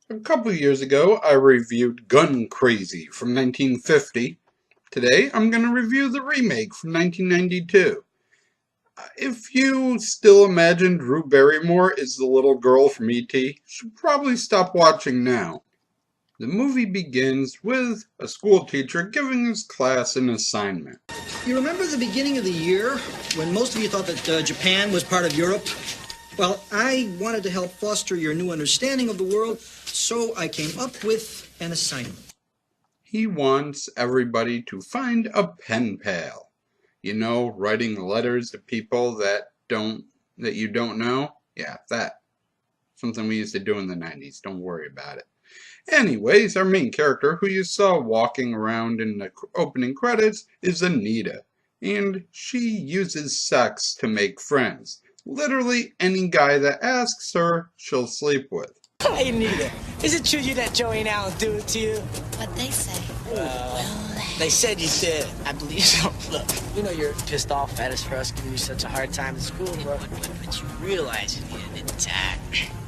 A couple years ago, I reviewed Guncrazy from 1950. Today, I'm going to review the remake from 1992. If you still imagine Drew Barrymore is the little girl from E.T., you should probably stop watching now. The movie begins with a school teacher giving his class an assignment. You remember the beginning of the year when most of you thought that Japan was part of Europe? Well, I wanted to help foster your new understanding of the world, so I came up with an assignment. He wants everybody to find a pen pal. You know, writing letters to people that you don't know? Yeah, that. Something we used to do in the 90s. Don't worry about it. Anyways, our main character, who you saw walking around in the opening credits, is Anita. And she uses sex to make friends. Literally any guy that asks her, she'll sleep with. Hey, Anita, is it true you let Joey and Alan do it to you? What'd they say? They said you did. I believe so. Look, you know you're pissed off at us for us giving you such a hard time at school, bro. But you realize, Anita, that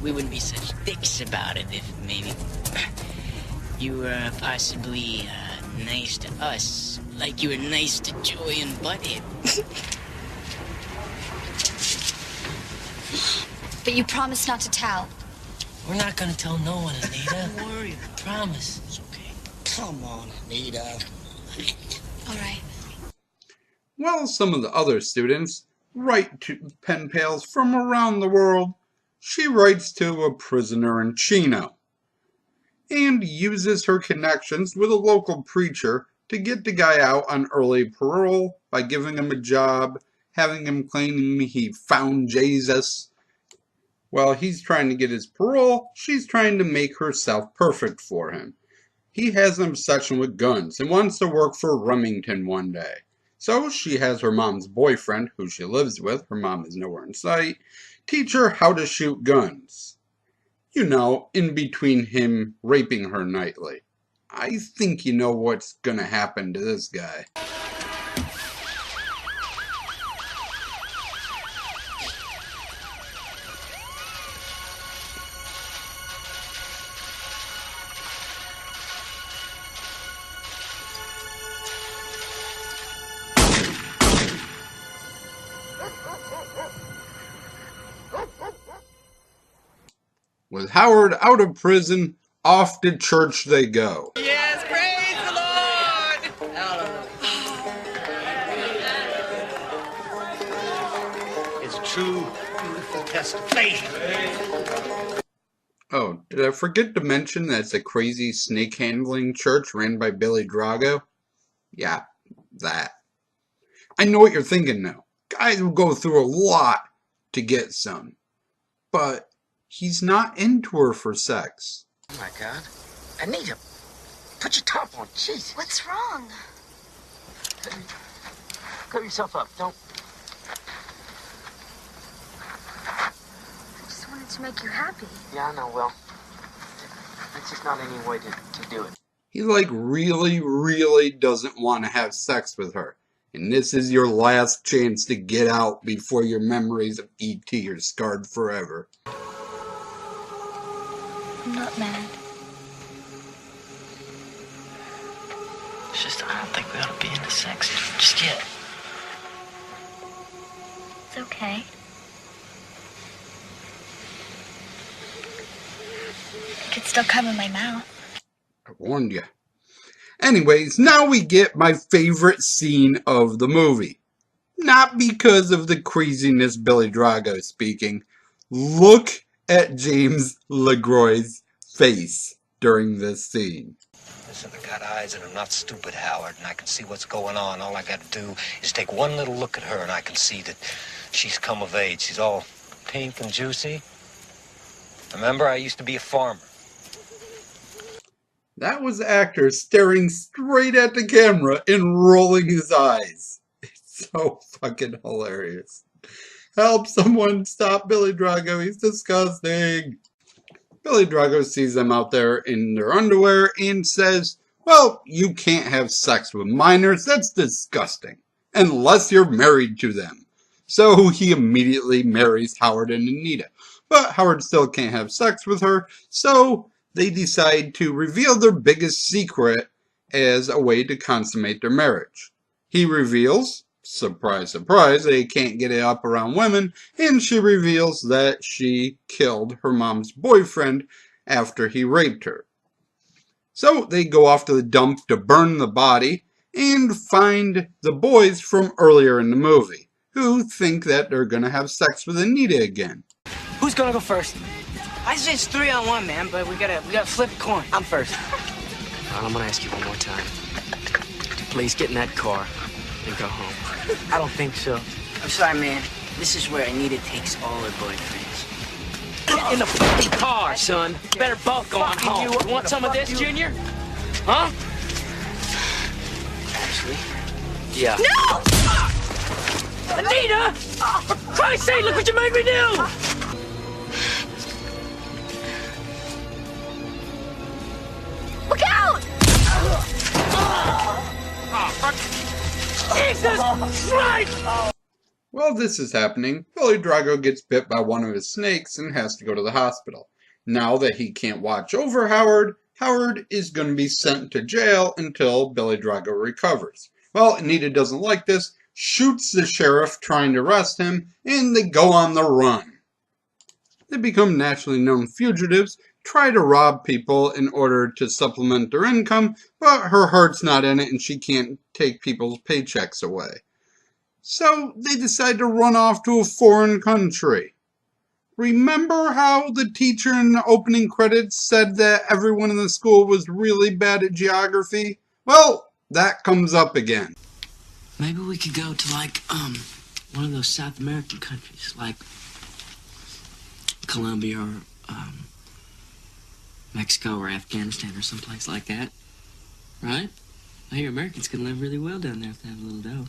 we wouldn't be such dicks about it if maybe you were possibly nice to us, like you were nice to Joey and Butthead. But you promised not to tell. We're not gonna tell no one, Anita. Don't worry, I promise. It's okay. Come on, Anita. All right. While some of the other students write to pen pals from around the world, she writes to a prisoner in Chino and uses her connections with a local preacher to get the guy out on early parole by giving him a job, having him claim he found Jesus. While he's trying to get his parole, she's trying to make herself perfect for him. He has an obsession with guns and wants to work for Remington one day. So she has her mom's boyfriend, who she lives with, her mom is nowhere in sight, teach her how to shoot guns. You know, in between him raping her nightly. I think you know what's gonna happen to this guy. With Howard out of prison, off to church they go. Yes, praise the Lord! It's a true, beautiful test of faith. Oh, did I forget to mention that it's a crazy snake handling church ran by Billy Drago? Yeah, that. I know what you're thinking now. Guys will go through a lot to get some. But he's not into her for sex. Oh my God. Anita, put your top on. Jeez. What's wrong? Cover yourself up. Don't. I just wanted to make you happy. Yeah, I know, well. That's just not any way to do it. He really doesn't want to have sex with her. And this is your last chance to get out before your memories of E.T. are scarred forever. I'm not mad. It's just, I don't think we ought to be into sex just yet. It's okay. It could still come in my mouth. I warned you. Anyways, now we get my favorite scene of the movie. Not because of the craziness Billy Drago speaking. Look at James LeGroy's face during this scene. Listen, I got eyes and I'm not stupid, Howard, and I can see what's going on. All I got to do is take one little look at her and I can see that she's come of age. She's all pink and juicy. Remember, I used to be a farmer. That was the actor staring straight at the camera and rolling his eyes. It's so fucking hilarious. Help someone stop Billy Drago, he's disgusting. Billy Drago sees them out there in their underwear and says, well, you can't have sex with minors, that's disgusting. Unless you're married to them. So he immediately marries Howard and Anita. But Howard still can't have sex with her, so they decide to reveal their biggest secret as a way to consummate their marriage. He reveals, surprise, surprise, they can't get it up around women, and she reveals that she killed her mom's boyfriend after he raped her. So they go off to the dump to burn the body and find the boys from earlier in the movie, who think that they're gonna have sex with Anita again. Who's gonna go first? I say it's 3-on-1, man, but we gotta flip a coin. I'm first. Well, I'm gonna ask you one more time. Please get in that car and go home. I don't think so. I'm sorry, man. This is where Anita takes all her boyfriends. Get in the fucking car, son. Better both go on home. You want some of this, Junior? Huh? Ashley? Yeah. No! Anita! For Christ's sake, look what you made me do! Look out! Jesus Christ! While this is happening, Billy Drago gets bit by one of his snakes and has to go to the hospital. Now that he can't watch over Howard, Howard is going to be sent to jail until Billy Drago recovers. Well, Anita doesn't like this, shoots the sheriff trying to arrest him, and they go on the run. They become nationally known fugitives, try to rob people in order to supplement their income, but her heart's not in it and she can't take people's paychecks away. So they decide to run off to a foreign country. Remember how the teacher in the opening credits said that everyone in the school was really bad at geography? Well, that comes up again. Maybe we could go to, like, one of those South American countries, like Colombia or, Mexico or Afghanistan or someplace like that. Right? I hear Americans can live really well down there if they have a little dough.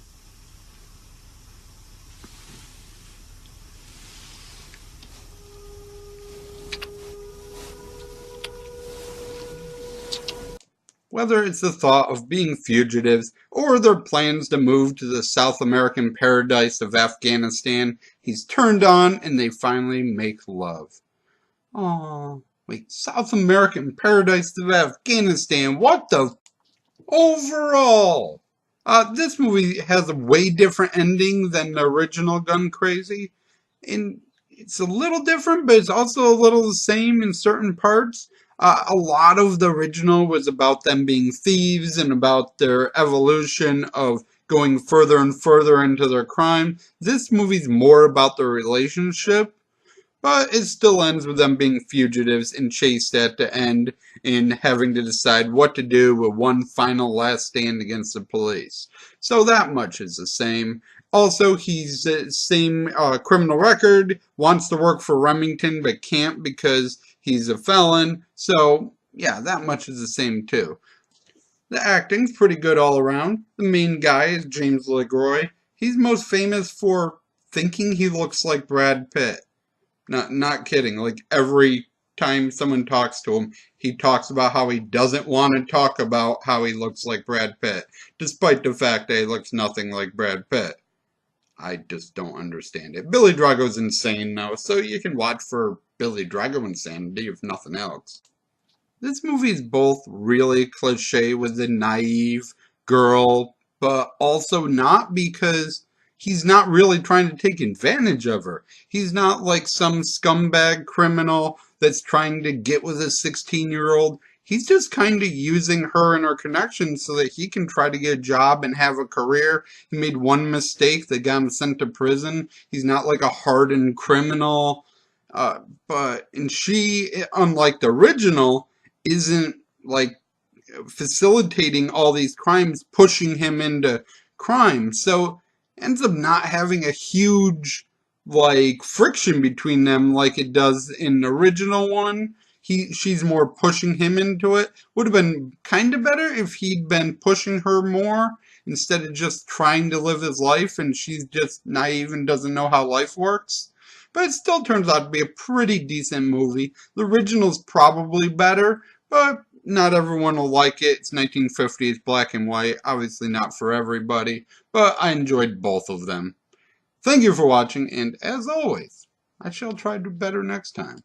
Whether it's the thought of being fugitives or their plans to move to the South American paradise of Afghanistan, he's turned on and they finally make love. Aww, wait, South American paradise of Afghanistan, what the... Overall, this movie has a way different ending than the original Guncrazy, and it's a little different, but it's also a little the same in certain parts. A lot of the original was about them being thieves and about their evolution of going further and further into their crime. This movie's more about their relationship, but it still ends with them being fugitives and chased at the end and having to decide what to do with one final last stand against the police. So that much is the same. Also, he's the same criminal record, wants to work for Remington but can't because he's a felon. So, yeah, that much is the same too. The acting's pretty good all around. The main guy is James LeGroy. He's most famous for thinking he looks like Brad Pitt. Not kidding. Like every time someone talks to him, he talks about how he doesn't want to talk about how he looks like Brad Pitt, despite the fact that he looks nothing like Brad Pitt. I just don't understand it. Billy Drago's insane now, so you can watch for Billy Drago insanity if nothing else. This movie is both really cliche with the naive girl, but also not, because he's not really trying to take advantage of her. He's not like some scumbag criminal that's trying to get with a 16-year-old. He's just kind of using her and her connections so that he can try to get a job and have a career. He made one mistake that got him sent to prison. He's not like a hardened criminal. And she, unlike the original, isn't like facilitating all these crimes, pushing him into crime. So ends up not having a huge like friction between them like it does in the original one. She's more pushing him into it. Would have been kind of better if he'd been pushing her more instead of just trying to live his life and she's just naive and doesn't know how life works. But it still turns out to be a pretty decent movie. The original's probably better, but not everyone will like it. It's 1950s, black and white. Obviously not for everybody, but I enjoyed both of them. Thank you for watching, and as always, I shall try to do better next time.